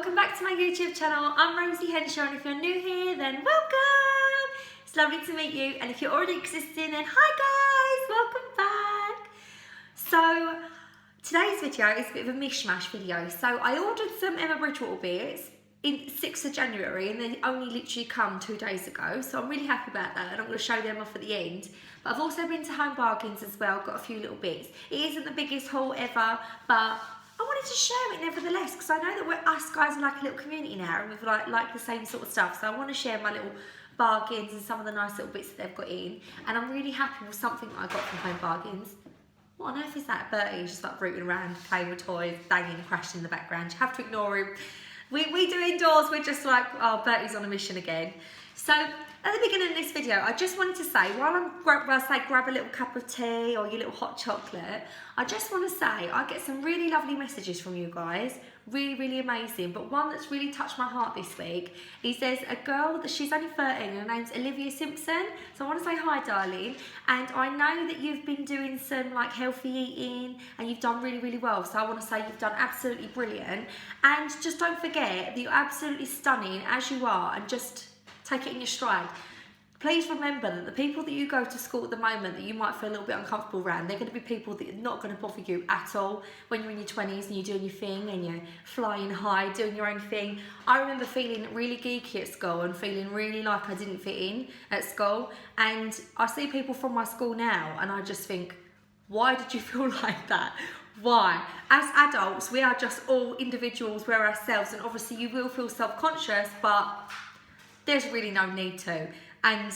welcome back to my YouTube channel. I'm Rosie Henshaw, and if you're new here, then welcome. It's lovely to meet you, and if you're already existing, then hi guys, welcome back. So today's video is a bit of a mishmash video. So I ordered some Emma Bridgewater beers in 6th of January, and they only literally come 2 days ago, so I'm really happy about that, and I'm going to show them off at the end. But I've also been to Homebargains as well, got a few little bits. It isn't the biggest haul ever, but I wanted to share it nevertheless, because I know that us guys are like a little community now, and we've like the same sort of stuff, so I want to share my little bargains and some of the nice little bits that they've got in. And I'm really happy with something that I got from Homebargains. What on earth is that? Bertie's just like rooting around, playing with toys, banging and crashing in the background. You have to ignore him. We do indoors, we're just like, oh, Bertie's on a mission again. So at the beginning of this video, I just wanted to say, while I say grab a little cup of tea or your little hot chocolate, I just want to say I get some really lovely messages from you guys, really amazing. But one that's really touched my heart this week is there's a girl that she's only 13, and her name's Olivia Simpson. So I want to say hi, Darlene. And I know that you've been doing some like healthy eating, and you've done really well. So I want to say you've done absolutely brilliant. And just don't forget that you're absolutely stunning as you are, and just take it in your stride. Please remember that the people that you go to school at the moment that you might feel a little bit uncomfortable around, they're going to be people that are not going to bother you at all when you're in your 20s and you're doing your thing and you're flying high, doing your own thing. I remember feeling really geeky at school and feeling really like I didn't fit in at school. And I see people from my school now and I just think, why did you feel like that? Why? As adults, we are just all individuals, we're ourselves, and obviously you will feel self-conscious, but there's really no need to. And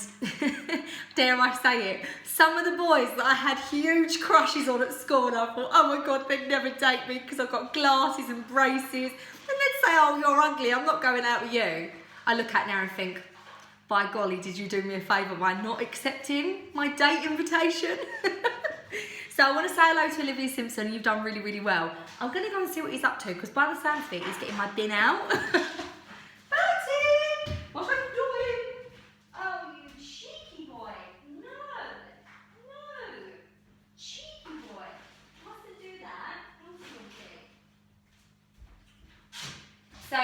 dare I say it, some of the boys that I had huge crushes on at school, and I thought, oh my God, they'd never date me because I've got glasses and braces, and they'd say, oh, you're ugly, I'm not going out with you. I look at now and think, by golly, did you do me a favour by not accepting my date invitation? So I want to say hello to Olivia Simpson. You've done really well. I'm going to go and see what he's up to, because by the sound of it, he's getting my bin out. Bertie! What are you doing? Oh, you cheeky boy. No. Cheeky boy. You mustn't do that. So,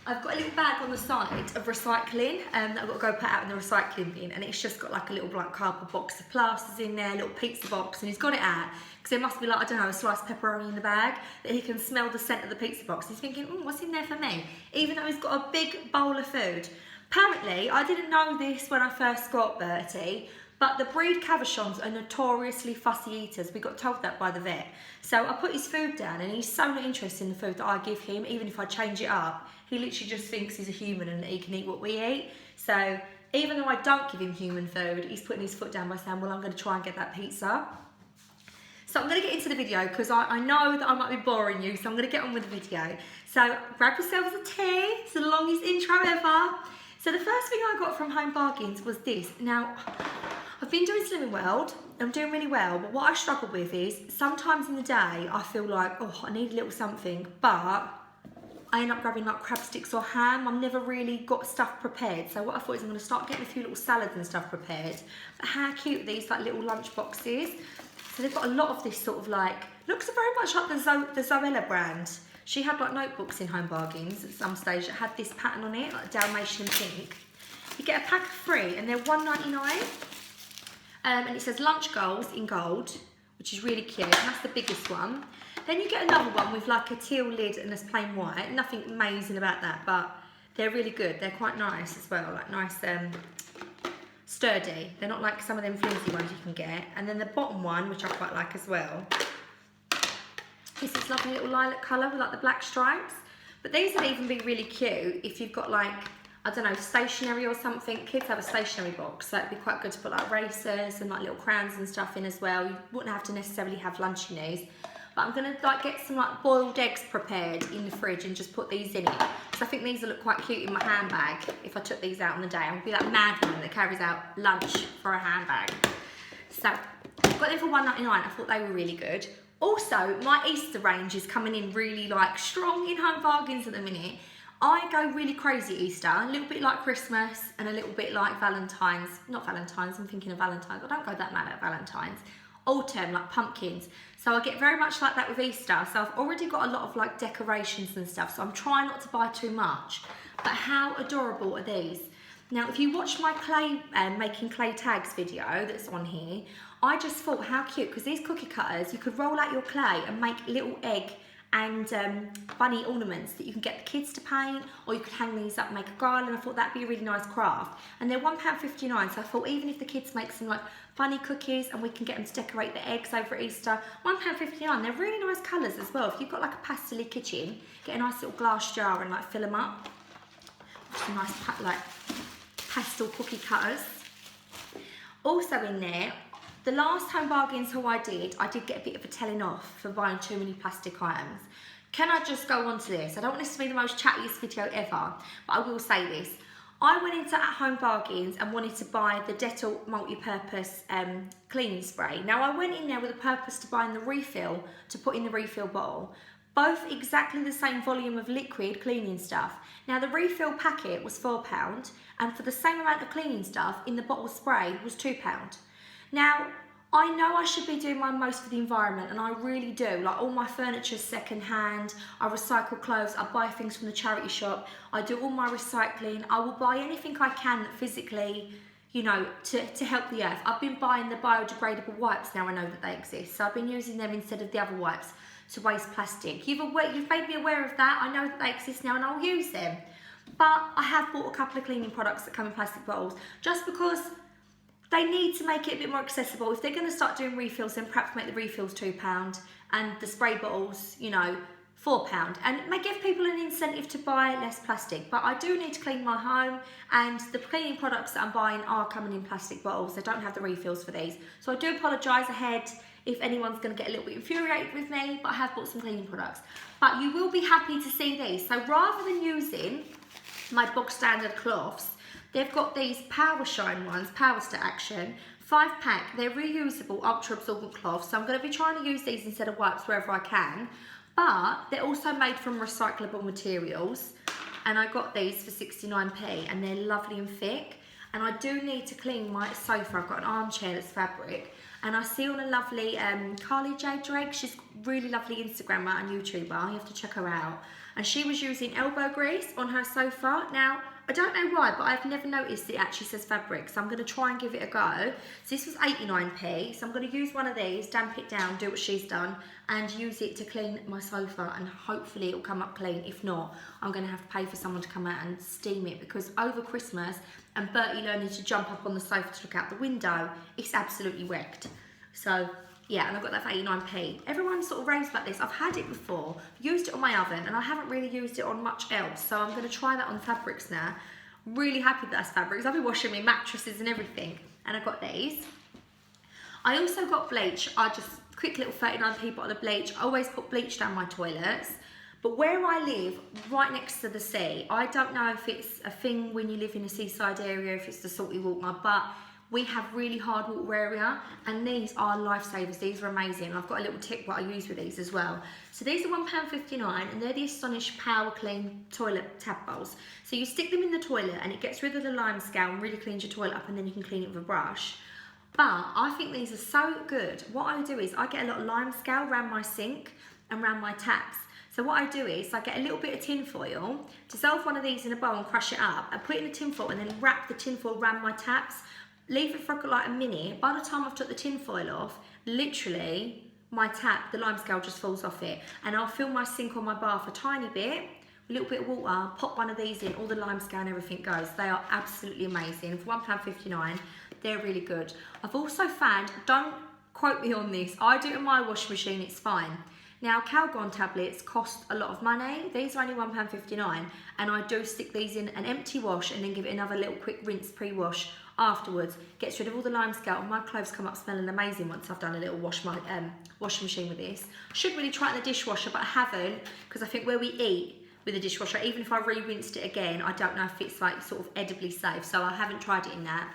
I've got a little bag on the side of recycling that I've got to go put out in the recycling bin, and it's just got like a little black cardboard box of plasters in there, a little pizza box, and he's got it out because there must be like, I don't know, a sliced pepperoni in the bag that he can smell the scent of the pizza box. He's thinking, what's in there for me? Even though he's got a big bowl of food. Apparently, I didn't know this when I first got Bertie, but the breed Cavachons are notoriously fussy eaters. We got told that by the vet. So I put his food down, and he's so not interested in the food that I give him, even if I change it up. He literally just thinks he's a human and that he can eat what we eat. So even though I don't give him human food, he's putting his foot down by saying, well, I'm going to try and get that pizza. So I'm going to get into the video because I know that I might be boring you, so I'm going to get on with the video. So grab yourselves a tea. It's the longest intro ever. So the first thing I got from Homebargains was this. Now, I've been doing Slimming World. I'm doing really well, but what I struggle with is sometimes in the day I feel like, oh, I need a little something, but I end up grabbing like crab sticks or ham. I've never really got stuff prepared. So what I thought is I'm going to start getting a few little salads and stuff prepared. But how cute are these like little lunch boxes. So they've got a lot of this sort of like, looks very much like the Zoella brand. She had like notebooks in Homebargains at some stage that had this pattern on it, like Dalmatian pink. You get a pack of 3 and they're $1.99. And it says lunch goals in gold, which is really cute, and that's the biggest one. Then you get another one with like a teal lid and it's plain white. Nothing amazing about that, but they're really good. They're quite nice as well, like nice, sturdy. They're not like some of them flimsy ones you can get. And then the bottom one, which I quite like as well, is this lovely little lilac colour with like the black stripes. But these would even be really cute if you've got like, I don't know, stationery or something. Kids have a stationery box, so it'd be quite good to put like erasers and like little crayons and stuff in as well. You wouldn't have to necessarily have lunchies. But I'm gonna like get some like boiled eggs prepared in the fridge and just put these in it. Because I think these will look quite cute in my handbag if I took these out on the day. I would be that mad woman that carries out lunch for a handbag. So I've got them for $1.99. I thought they were really good. Also, my Easter range is coming in really like strong in Homebargains at the minute. I go really crazy Easter, a little bit like Christmas and a little bit like Valentine's. Not Valentine's, I'm thinking of Valentine's. I don't go that mad at Valentine's. autumn, like pumpkins. So I get very much like that with Easter. So I've already got a lot of like decorations and stuff. So I'm trying not to buy too much. But how adorable are these? Now, if you watch my clay, making clay tags video that's on here, I just thought how cute, because these cookie cutters, you could roll out your clay and make little egg and bunny ornaments that you can get the kids to paint, or you could hang these up and make a garland. I thought that'd be a really nice craft. And they're £1.59, so I thought even if the kids make some like bunny cookies and we can get them to decorate the eggs over Easter, £1.59. They're really nice colours as well. If you've got like a pastel kitchen, get a nice little glass jar and like fill them up with some nice like pastel cookie cutters. Also in there, the last Home Bargains haul I did get a bit of a telling off for buying too many plastic items. Can I just go on to this? I don't want this to be the most chattiest video ever, but I will say this. I went into At Home Bargains and wanted to buy the Dettol multi-purpose cleaning spray. Now I went in there with a purpose to buying the refill to put in the refill bottle. Both exactly the same volume of liquid cleaning stuff. Now the refill packet was £4, and for the same amount of cleaning stuff in the bottle spray was £2. Now, I know I should be doing my most for the environment, and I really do. Like, all my furniture's second hand, I recycle clothes, I buy things from the charity shop, I do all my recycling, I will buy anything I can that physically, you know, to help the earth. I've been buying the biodegradable wipes now I know that they exist, so I've been using them instead of the other wipes to waste plastic. You've made me aware of that, I know that they exist now and I'll use them. But I have bought a couple of cleaning products that come in plastic bottles, just because they need to make it a bit more accessible. If they're going to start doing refills, then perhaps make the refills £2 and the spray bottles, you know, £4. And it may give people an incentive to buy less plastic. But I do need to clean my home, and the cleaning products that I'm buying are coming in plastic bottles. They don't have the refills for these. So I do apologise ahead if anyone's going to get a little bit infuriated with me, but I have bought some cleaning products. But you will be happy to see these. So rather than using my bog standard cloths, they've got these Power Shine ones, Power to Action, 5-pack. They're reusable, ultra absorbent cloths. So I'm going to be trying to use these instead of wipes wherever I can. But they're also made from recyclable materials. And I got these for 69p, and they're lovely and thick. And I do need to clean my sofa. I've got an armchair that's fabric. And I see on a lovely Carly J. Drake, she's really lovely Instagrammer and YouTuber. You have to check her out. And she was using elbow grease on her sofa. Now, I don't know why, but I've never noticed it actually says fabric, so I'm going to try and give it a go. So this was 89p, so I'm going to use one of these, damp it down, do what she's done, and use it to clean my sofa, and hopefully it'll come up clean. If not, I'm going to have to pay for someone to come out and steam it, because over Christmas, and Bertie learning to jump up on the sofa to look out the window, it's absolutely wrecked. So yeah, and I got that for 89p. Everyone sort of raves about this. I've had it before, used it on my oven, and I haven't really used it on much else. So I'm going to try that on fabrics now. Really happy that that's fabrics. I'll be washing my mattresses and everything. And I got these. I also got bleach. I just, quick little 39p bottle of bleach. I always put bleach down my toilets. But where I live, right next to the sea, I don't know if it's a thing when you live in a seaside area, if it's the salty water, but we have really hard water area, and these are lifesavers. These are amazing. I've got a little tip what I use with these as well. So these are £1.59, and they're the Astonish Power Clean toilet tab bowls. So you stick them in the toilet and it gets rid of the lime scale and really cleans your toilet up, and then you can clean it with a brush. But I think these are so good. What I do is I get a lot of lime scale around my sink and around my taps. So what I do is I get a little bit of tin foil, dissolve one of these in a bowl and crush it up, and put it in the tin foil, and then wrap the tin foil around my taps. Leave it for like a minute. By the time I've took the tin foil off, literally my tap, the lime scale just falls off it. And I'll fill my sink or my bath a tiny bit, a little bit of water, pop one of these in, all the lime scale and everything goes. They are absolutely amazing. For £1.59, they're really good. I've also found, don't quote me on this, I do it in my washing machine, it's fine. Now, Calgon tablets cost a lot of money. These are only £1.59, and I do stick these in an empty wash and then give it another little quick rinse pre-wash afterwards. Gets rid of all the lime scale, and my clothes come up smelling amazing once I've done a little wash my washing machine with this. I should really try it in the dishwasher, but I haven't, because I think where we eat with the dishwasher, even if I re-rinsed it again, I don't know if it's like sort of edibly safe, so I haven't tried it in that,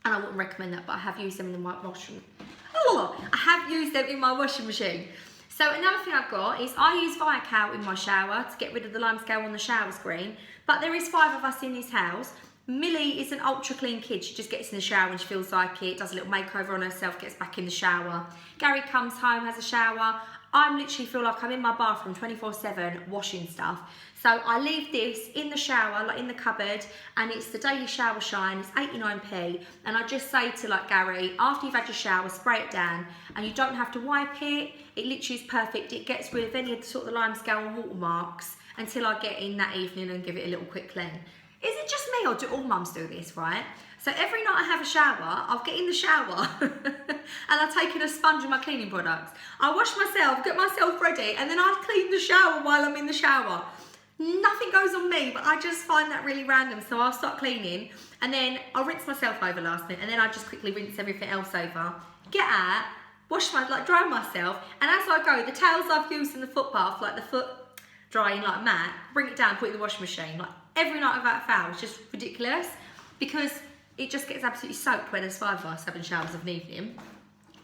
and I wouldn't recommend that, but I have used them in my washing. Oh, I have used them in my washing machine. So another thing I've got is I use Viacal in my shower to get rid of the lime scale on the shower screen, but there is 5 of us in this house. Millie is an ultra clean kid. She just gets in the shower when she feels like it, does a little makeover on herself, gets back in the shower. Gary comes home, has a shower. I literally feel like I'm in my bathroom 24/7 washing stuff. So I leave this in the shower, like in the cupboard, and it's the daily shower shine. It's 89p, and I just say to like Gary, after you've had your shower, spray it down, and you don't have to wipe it. It literally is perfect. It gets rid of any of the sort of the limescale and watermarks until I get in that evening and give it a little quick clean. Is it just me, or do all mums do this, right? So every night I have a shower, I'll get in the shower and I take in a sponge of my cleaning products. I wash myself, get myself ready, and then I clean the shower while I'm in the shower. Nothing goes on me, but I just find that really random. So I'll start cleaning, and then I'll rinse myself over last night, and then I just quickly rinse everything else over. Get out, wash my, like dry myself, and as I go, the towels I've used in the foot bath, like the foot drying like mat, bring it down, put it in the washing machine. Like every night without fail, it's just ridiculous because it just gets absolutely soaked when there's 5 of us having showers of an evening,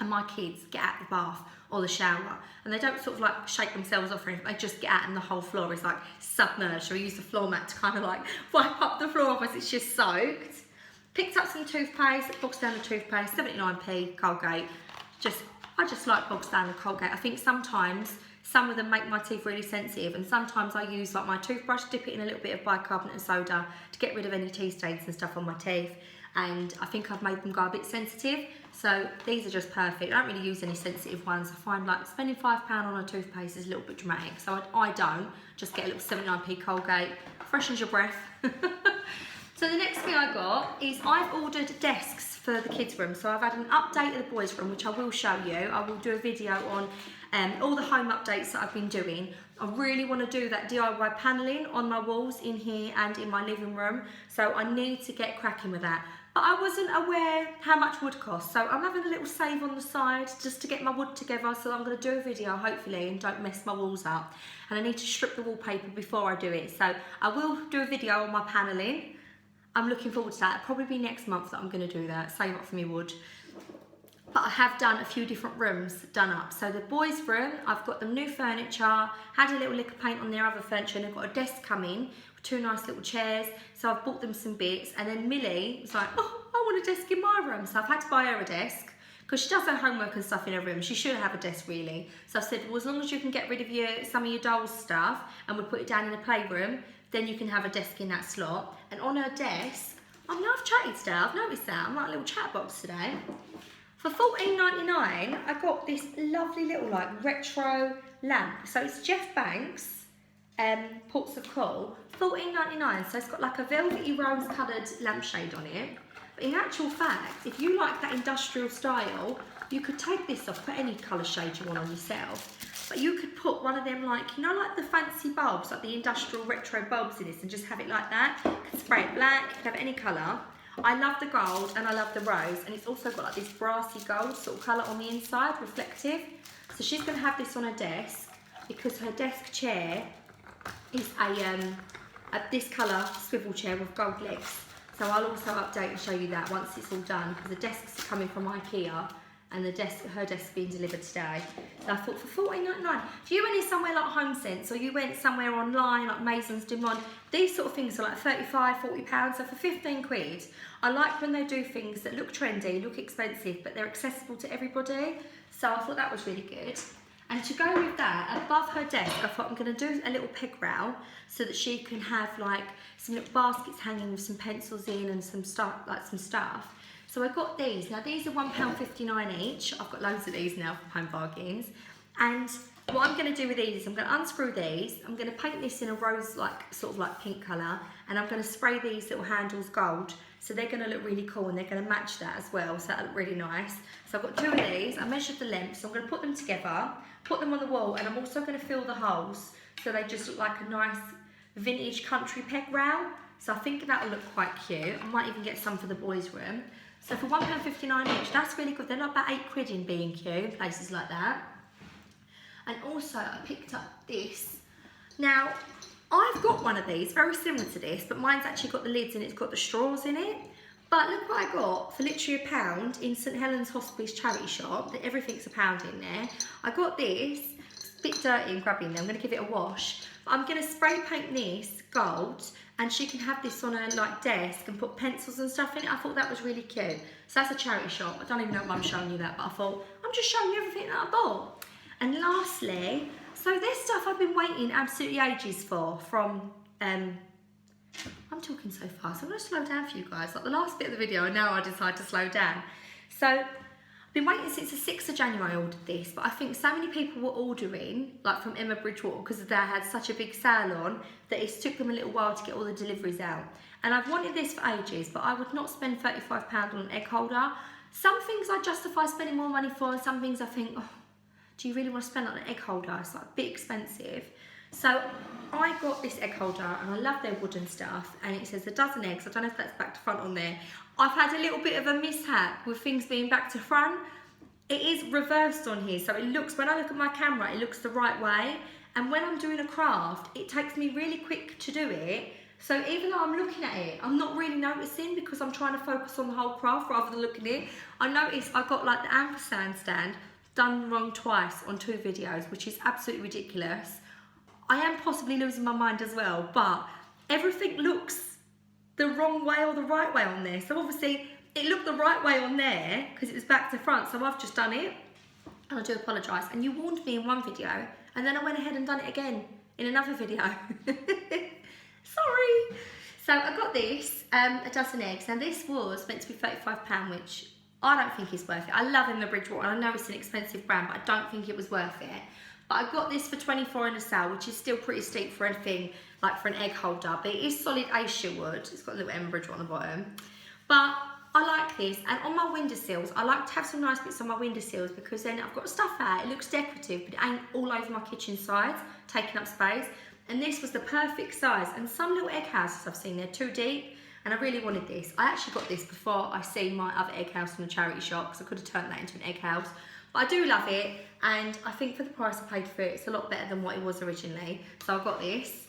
and my kids get out of the bath or the shower and they don't sort of like shake themselves off or anything, they just get out and the whole floor is like submerged. So we use the floor mat to kind of like wipe up the floor off as it's just soaked. Picked up some toothpaste, bog standard toothpaste, 79p, Colgate. I just like bog standard Colgate. I think sometimes some of them make my teeth really sensitive, and sometimes I use like my toothbrush, dip it in a little bit of bicarbonate and soda to get rid of any tea stains and stuff on my teeth, and I think I've made them go a bit sensitive, so these are just perfect. I don't really use any sensitive ones. I find like spending £5 on a toothpaste is a little bit dramatic, so I don't. Just get a little 79p Colgate, freshens your breath. So the next thing I got is I've ordered desks for the kids' room. So I've had an update of the boys' room, which I will show you. I will do a video on all the home updates that I've been doing. I really want to do that DIY panelling on my walls in here and in my living room. So I need to get cracking with that. But I wasn't aware how much wood costs. So I'm having a little save on the side just to get my wood together. So I'm going to do a video, hopefully, and don't mess my walls up. And I need to strip the wallpaper before I do it. So I will do a video on my panelling. I'm looking forward to that. It'll probably be next month that I'm going to do that, save up for me wood. But I have done a few different rooms done up. So the boys' room, I've got them new furniture, had a little lick of paint on their other furniture, and they've got a desk coming with 2 nice little chairs. So I've bought them some bits, and then Millie was like, oh, I want a desk in my room. So I've had to buy her a desk because she does her homework and stuff in her room. She should have a desk really. So I said, well, as long as you can get rid of some of your doll's stuff and we'll put it down in the playroom, then you can have a desk in that slot. And on her desk, I mean, I've chatted today, I've noticed that. I'm like a little chat box today. For $14.99, I got this lovely little like retro lamp. So it's Jeff Banks, Ports of Call, $14.99. So it's got like a velvety rose coloured lampshade on it. But in actual fact, if you like that industrial style, you could take this off, put any colour shade you want on yourself. But you could put one of them like, you know, like the fancy bulbs, like the industrial retro bulbs in this, and just have it like that. You could spray it black, you could have any colour. I love the gold and I love the rose, and it's also got like this brassy gold sort of colour on the inside, reflective. So she's going to have this on her desk because her desk chair is a this colour swivel chair with gold legs. So I'll also update and show you that once it's all done, because the desks are coming from Ikea. And her desk being delivered today. So I thought for $14.99, if you went in somewhere like HomeSense or you went somewhere online like Masons du Monde, these sort of things are like £35, £40. So for 15 quid, I like when they do things that look trendy, look expensive, but they're accessible to everybody. So I thought that was really good. And to go with that, above her desk, I thought I'm going to do a little peg rail so that she can have like some little baskets hanging with some pencils in and some stuff, like some stuff. So I got these. Now these are £1.59 each. I've got loads of these now from Homebargains. And what I'm going to do with these is I'm going to unscrew these. I'm going to paint this in a rose, like sort of like pink colour, and I'm going to spray these little handles gold. So they're going to look really cool, and they're going to match that as well. So that'll look really nice. So I've got 2 of these. I measured the length, so I'm going to put them together, put them on the wall, and I'm also going to fill the holes so they just look like a nice vintage country peg rail. So I think that'll look quite cute. I might even get some for the boys' room. So for £1.59 each, that's really good. They're like about £8 in B&Q, in places like that. And also I picked up this. Now, I've got one of these, very similar to this, but mine's actually got the lids and it's got the straws in it. But look what I got for literally £1 in St Helens Hospice charity shop. Everything's £1 in there. I got this. It's a bit dirty and grubby in there. I'm going to give it a wash. But I'm going to spray paint this gold, and she can have this on her like desk and put pencils and stuff in it. I thought that was really cute. So that's a charity shop. I don't even know why I'm showing you that, but I thought I'm just showing you everything that I bought. And lastly, so this stuff I've been waiting absolutely ages for from, I'm talking so fast, I'm going to slow down for you guys. Like the last bit of the video, and now I decide to slow down. So I've been waiting since the 6th of January I ordered this, but I think so many people were ordering, like from Emma Bridgewater, because they had such a big sale on, that it took them a little while to get all the deliveries out. And I've wanted this for ages, but I would not spend £35 on an egg holder. Some things I justify spending more money for, and some things I think, oh, do you really want to spend on an egg holder? It's like a bit expensive. So I got this egg holder, and I love their wooden stuff, and it says a dozen eggs. I don't know if that's back to front on there. I've had a little bit of a mishap with things being back to front. It is reversed on here, so it looks, when I look at my camera, it looks the right way. And when I'm doing a craft, it takes me really quick to do it. So even though I'm looking at it, I'm not really noticing because I'm trying to focus on the whole craft rather than looking at it. I noticed I got like the ampersand stand done wrong twice on 2 videos, which is absolutely ridiculous. I am possibly losing my mind as well, but everything looks the wrong way or the right way on there. So obviously it looked the right way on there because it was back to front, so I've just done it. And I do apologise. And you warned me in one video, and then I went ahead and done it again in another video. Sorry. So I got this, a dozen eggs, and this was meant to be £35, which I don't think is worth it. I love Emma Bridgewater, and I know it's an expensive brand, but I don't think it was worth it. But I got this for £24 in a sale, which is still pretty steep for anything, like for an egg holder. But it is solid acacia wood. It's got a little Emma Bridgewater on the bottom. But I like this, and on my windowsills, I like to have some nice bits on my windowsills because then I've got stuff out, it looks decorative, but it ain't all over my kitchen sides, taking up space. And this was the perfect size. And some little egg houses I've seen, they're too deep, and I really wanted this. I actually got this before I seen my other egg house from the charity shop, because I could have turned that into an egg house. But I do love it, and I think for the price I paid for it, it's a lot better than what it was originally. So I got this.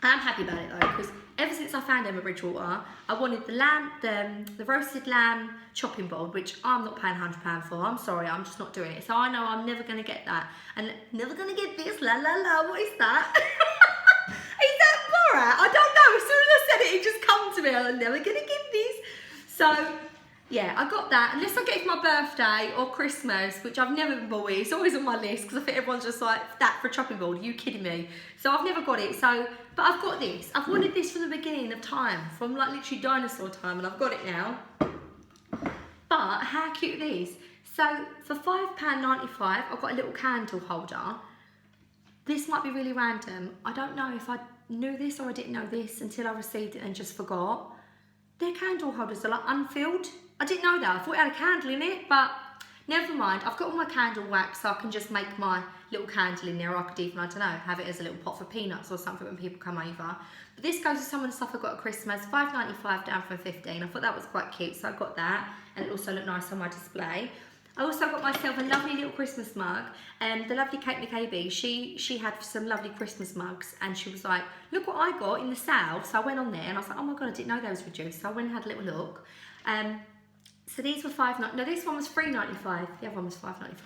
I'm happy about it though, because ever since I found Emma Bridgewater, I wanted the lamb, the roasted lamb chopping board, which I'm not paying £100 for. I'm sorry, I'm just not doing it. So I know I'm never going to get that. And never going to get this, la la la, what is that? Is that Borat? I don't know, as soon as I said it, it just come to me. I'm never going to get this. So yeah, I got that, unless I get it for my birthday or Christmas, which I've never bought it. It's always on my list because I think everyone's just like, that for a chopping board, are you kidding me? So I've never got it, so, but I've got this. I've wanted this from the beginning of time, from like literally dinosaur time, and I've got it now. But how cute are these? So for £5.95, I've got a little candle holder. This might be really random. I don't know if I knew this or I didn't know this until I received it and just forgot. Their candle holders are like unfilled. I didn't know that. I thought it had a candle in it, but never mind. I've got all my candle wax, so I can just make my little candle in there, or I could even, I don't know, have it as a little pot for peanuts or something when people come over. But this goes with some of the stuff I got at Christmas, £5.95 down from £15. I thought that was quite cute, so I got that, and it also looked nice on my display. I also got myself a lovely little Christmas mug, and the lovely Kate McCabe, she had some lovely Christmas mugs, and she was like, look what I got in the sale. So I went on there, and I was like, oh my God, I didn't know they was reduced. So I went and had a little look. So these were no, this one was £3.95. The other one was £5.95.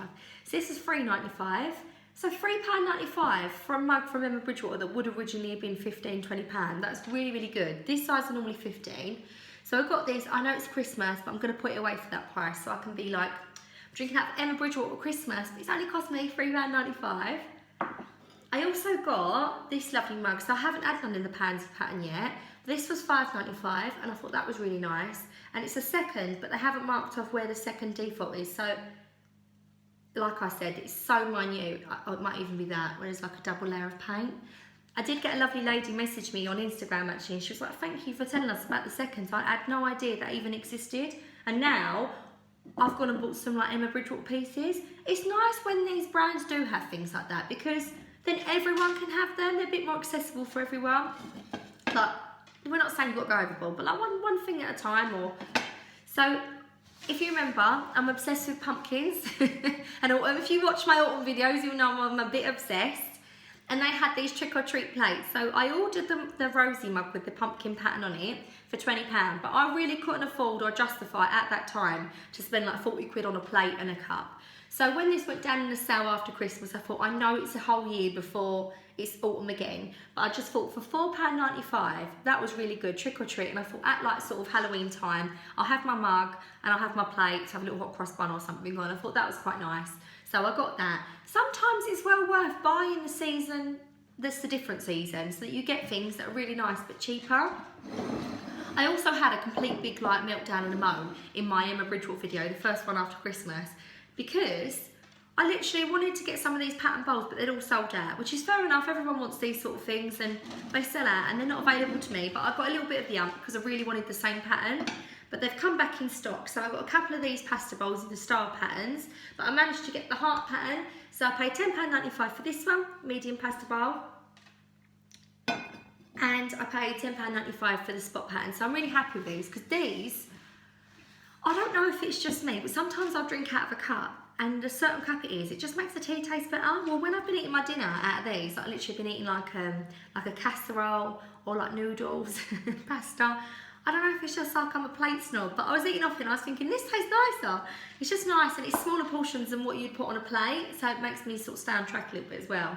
So this was £3.95. So £3.95 for a mug from Emma Bridgewater that would originally have been £15, £20. That's really, really good. This size are normally £15. So I got this. I know it's Christmas, but I'm going to put it away for that price, so I can be like, drinking that Emma Bridgewater at Christmas, but it's only cost me £3.95. I also got this lovely mug, so I haven't had none in the pansy pattern yet. This was £5.95, and I thought that was really nice. And it's a second, but they haven't marked off where the second default is. So, like I said, it's so minute. It might even be that, where there's like a double layer of paint. I did get a lovely lady message me on Instagram actually, and she was like, thank you for telling us about the seconds. I had no idea that even existed. And now, I've gone and bought some like Emma Bridgewater pieces. It's nice when these brands do have things like that, because then everyone can have them. They're a bit more accessible for everyone. Like, we're not saying you've got to go overboard, but like one thing at a time. Or so, if you remember, I'm obsessed with pumpkins. And if you watch my autumn videos, you'll know I'm a bit obsessed. And they had these trick or treat plates. So I ordered the rosy mug with the pumpkin pattern on it for £20, but I really couldn't afford or justify at that time to spend like 40 quid on a plate and a cup. So when this went down in the sale after Christmas, I thought, I know it's a whole year before it's autumn again, but I just thought for £4.95, that was really good, trick or treat. And I thought at like sort of Halloween time, I'll have my mug and I'll have my plate to have a little hot cross bun or something on. I thought that was quite nice. So I got that. Sometimes it's well worth buying the season that's the different season, so that you get things that are really nice but cheaper. I also had a complete big like meltdown and a moan in my Emma Bridgewater video, the first one after Christmas, because I literally wanted to get some of these pattern bowls, but they'd all sold out, which is fair enough. Everyone wants these sort of things and they sell out and they're not available to me, but I got a little bit of the ump because I really wanted the same pattern, but they've come back in stock. So I've got a couple of these pasta bowls in the star patterns, but I managed to get the heart pattern. So I paid £10.95 for this one, medium pasta bowl, and I paid £10.95 for the spot pattern. So I'm really happy with these, because these, I don't know if it's just me, but sometimes I'll drink out of a cup, and a certain cup it is, it just makes the tea taste better. Well, when I've been eating my dinner out of these, like literally been eating like a casserole or like noodles, pasta, I don't know if it's just like I'm a plate snob, but I was eating off it and I was thinking, this tastes nicer. It's just nice, and it's smaller portions than what you'd put on a plate, so it makes me sort of stay on track a little bit as well.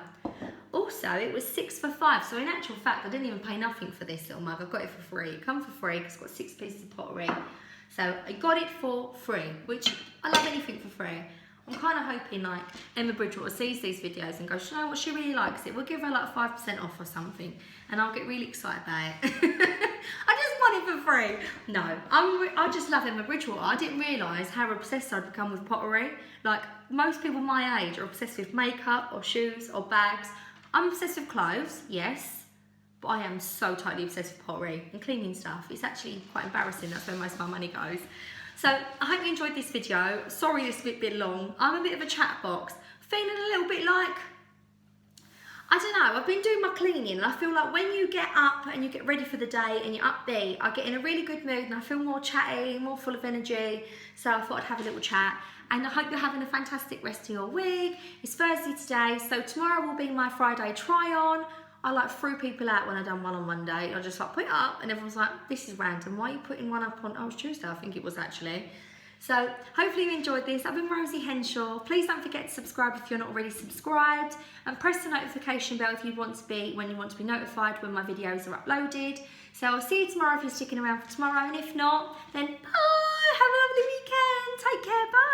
Also, it was 6 for £5, so in actual fact, I didn't even pay nothing for this little mug. I got it for free. It come for free because it's got 6 pieces of pottery. So I got it for free, which I love anything for free. I'm kind of hoping like Emma Bridgewater sees these videos and goes, you know what, she really likes it. We'll give her like 5% off or something, and I'll get really excited about it. I just want it for free. No, I just love Emma Bridgewater. I didn't realise how obsessed I'd become with pottery. Like most people my age are obsessed with makeup or shoes or bags. I'm obsessed with clothes, yes, but I am so totally obsessed with pottery and cleaning stuff. It's actually quite embarrassing. That's where most of my money goes. So I hope you enjoyed this video. Sorry it's a bit long. I'm a bit of a chat box. Feeling a little bit like, I don't know, I've been doing my cleaning and I feel like when you get up and you get ready for the day and you're upbeat, I get in a really good mood and I feel more chatty, more full of energy. So I thought I'd have a little chat. And I hope you're having a fantastic rest of your week. It's Thursday today, so tomorrow will be my Friday try-on. I like threw people out when I done one on Monday. I just like put it up and everyone's like, this is random. Why are you putting one up on, oh, it's Tuesday, I think it was actually. So hopefully you enjoyed this. I've been Rosie Henshaw. Please don't forget to subscribe if you're not already subscribed, and press the notification bell if you want to be, when you want to be notified when my videos are uploaded. So I'll see you tomorrow if you're sticking around for tomorrow, and if not, then bye. Have a lovely weekend. Take care. Bye.